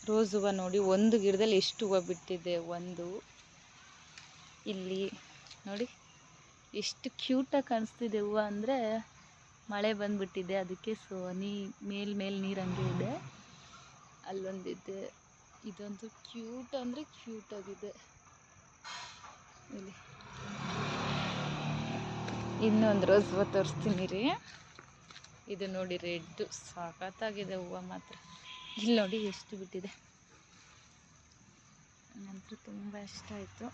Rose ಹೂವು ನೋಡಿ, ಒಂದು ಗಿಡದಲ್ಲಿ ಎಷ್ಟು ಹೂವು ಬಿಟ್ಟಿದೆ. ಒಂದು ಇಲ್ಲಿ ನೋಡಿ ಎಷ್ಟು ಕ್ಯೂಟಾಗಿ ಕಾಣಿಸ್ತಿದೆ ಹೂವು ಅಂದರೆ. ಮಳೆ ಬಂದುಬಿಟ್ಟಿದೆ ಅದಕ್ಕೆ ಮೇಲ್ ನೀರು ಹಂಗೆ ಇದೆ. ಅಲ್ಲೊಂದಿದೆ, ಇದಂತೂ ಕ್ಯೂಟ್ ಅಂದರೆ ಕ್ಯೂಟಾಗಿದೆ. ಇಲ್ಲಿ ಇನ್ನೊಂದು ರೋಸ್ ಹೂವು ತೋರಿಸ್ತೀನಿ ರೀ. ಇದು ನೋಡಿ ರೆಡ್, ಸಖತ್ತಾಗಿದೆ ಹೂವು ಮಾತ್ರ. ಇಲ್ಲಿ ನೋಡಿ ಎಷ್ಟು ಬಿಟ್ಟಿದೆ, ನಂತರ ತುಂಬ ಇಷ್ಟ ಆಯಿತು.